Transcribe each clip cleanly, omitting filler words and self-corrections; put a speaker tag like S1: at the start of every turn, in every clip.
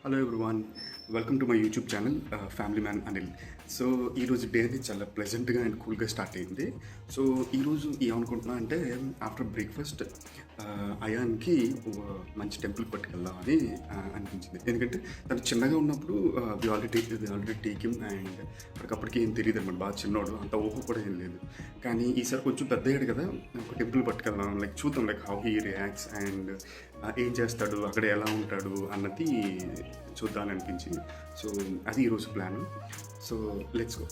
S1: Hello everyone, welcome to my YouTube channel family man Anil. So ఈరోజు day అనేది చాలా ప్లెజెంట్గా అండ్ కూల్గా స్టార్ట్ అయింది. సో ఈరోజు ఏమనుకుంటున్నా అంటే ఆఫ్టర్ బ్రేక్ఫాస్ట్ అయాన్కి మంచి టెంపుల్ పట్టుకెళ్దామని అనిపించింది. ఎందుకంటే తను చిన్నగా ఉన్నప్పుడు వి ఆల్రెడీ టేకింగ్ అండ్ అప్పటికప్పటికి ఏం తెలియదు అనమాట. బాగా చిన్నోడు, అంత ఊహ కూడా ఏం లేదు. కానీ ఈసారి కొంచెం పెద్ద అయ్యాడు కదా, ఒక టెంపుల్ పట్టుకెళ్దాం, లైక్ చూద్దాం like how he reacts and ఏం చేస్తాడు, అక్కడ ఎలా ఉంటాడు అన్నది చూద్దామని అనిపించింది. సో అది ఈరోజు plan. So let's go.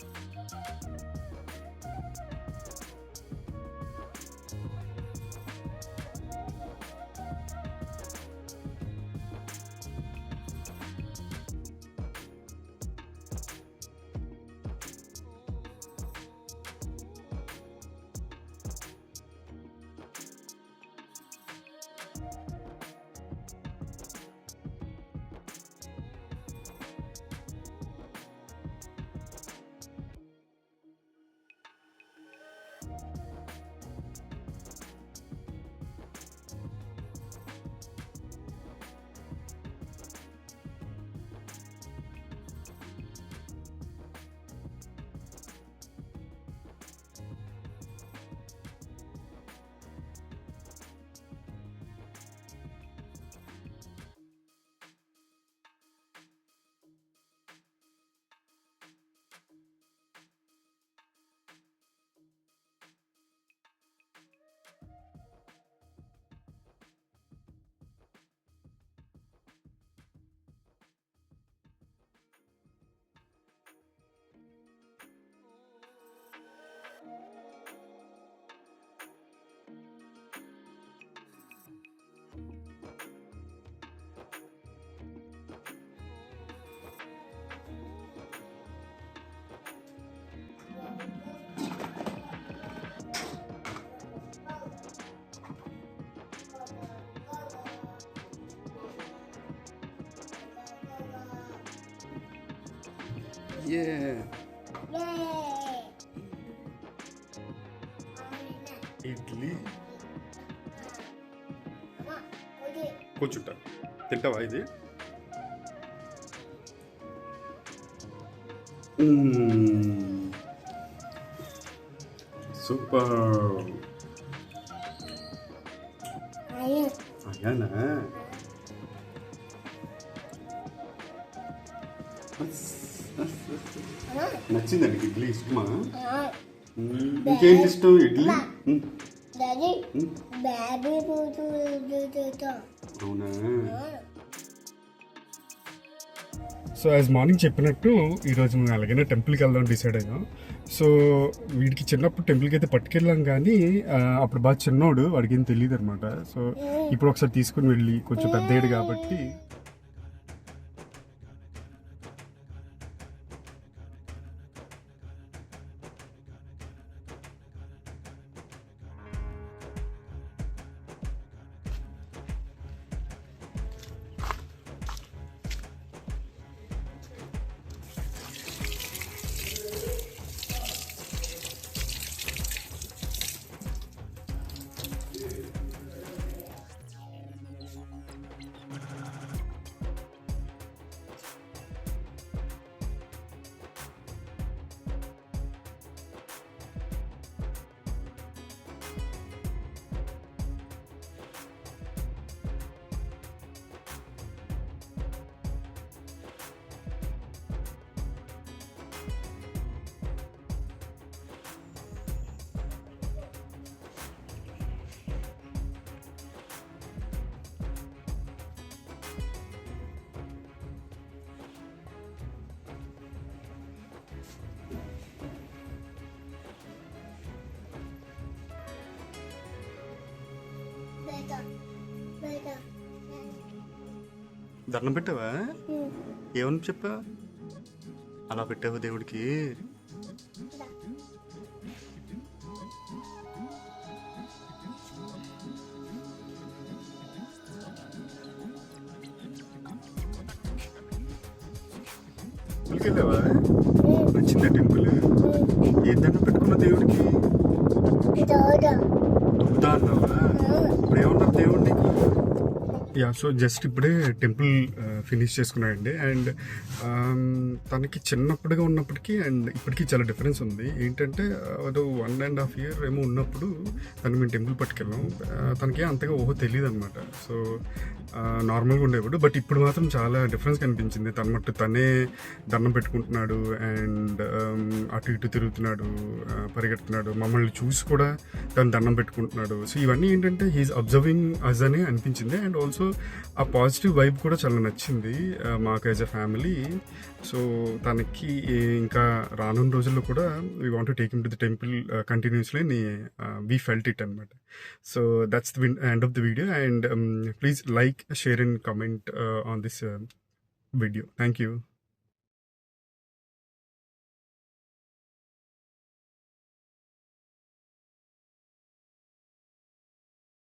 S1: Idli కూర్చుంటా, తింటావా ఇది? సూపర్. అయ్యానా నచ్చిందండి ఇడ్లీ? ఇష్టమా? ఇంకేంటి ఇష్టం? ఇడ్లీ. అవునా? సో యాజ్ మార్నింగ్ చెప్పినట్టు ఈరోజు మేము అలాగైనా టెంపుల్కి వెళ్దాం డిసైడ్ అయ్యాం. సో వీడికి చిన్నప్పుడు టెంపుల్కి అయితే పట్టుకెళ్ళాం, కానీ అప్పుడు బాగా చిన్నోడు, వాడికి ఏం తెలియదు అనమాట. సో ఇప్పుడు ఒకసారి తీసుకుని వెళ్ళి, కొంచెం పెద్దయ్యాడు కాబట్టి దండం పెట్టావా? ఏమని చెప్పా అలా పెట్టావు దేవుడికి? టెంపుల్కి వెళ్ళావా? నచ్చిందా టెంపుల్? ఏ దండం పెట్టుకున్న దేవుడికి? దుగ్దా అన్నావా? ఇప్పుడు ఏమన్నారు దేవుడు నీకు? యా, సో జస్ట్ ఇప్పుడే టెంపుల్ ఫినిష్ చేసుకున్నాడండి. అండ్ తనకి చిన్నప్పుడుగా ఉన్నప్పటికీ అండ్ ఇప్పటికీ చాలా డిఫరెన్స్ ఉంది. ఏంటంటే అది 1.5 year ఏమో ఉన్నప్పుడు తను మేము టెంపుల్ పట్టుకెళ్ళాం. తనకి అంతగా ఓహో తెలియదు అనమాట. సో నార్మల్గా ఉండేవాడు. బట్ ఇప్పుడు మాత్రం చాలా డిఫరెన్స్ కనిపించింది. తన మట్టు తనే దండం పెట్టుకుంటున్నాడు అండ్ అటు ఇటు తిరుగుతున్నాడు, పరిగెడుతున్నాడు. మమ్మల్ని చూసి కూడా తను దండం పెట్టుకుంటున్నాడు. సో ఇవన్నీ ఏంటంటే హీఈస్ అబ్జర్వింగ్ అస్ అని అనిపించింది. అండ్ ఆల్సో ఆ పాజిటివ్ వైబ్ కూడా చాలా నచ్చింది మాకు యాజ్ అ ఫ్యామిలీ. సో తనకి ఇంకా రానున్న రోజుల్లో కూడా we want to take him to the temple continuously అని వీ ఫెల్ట్ ఇట్ అనమాట. So that's the end of the video. And please like, share and comment on this video. Thank you.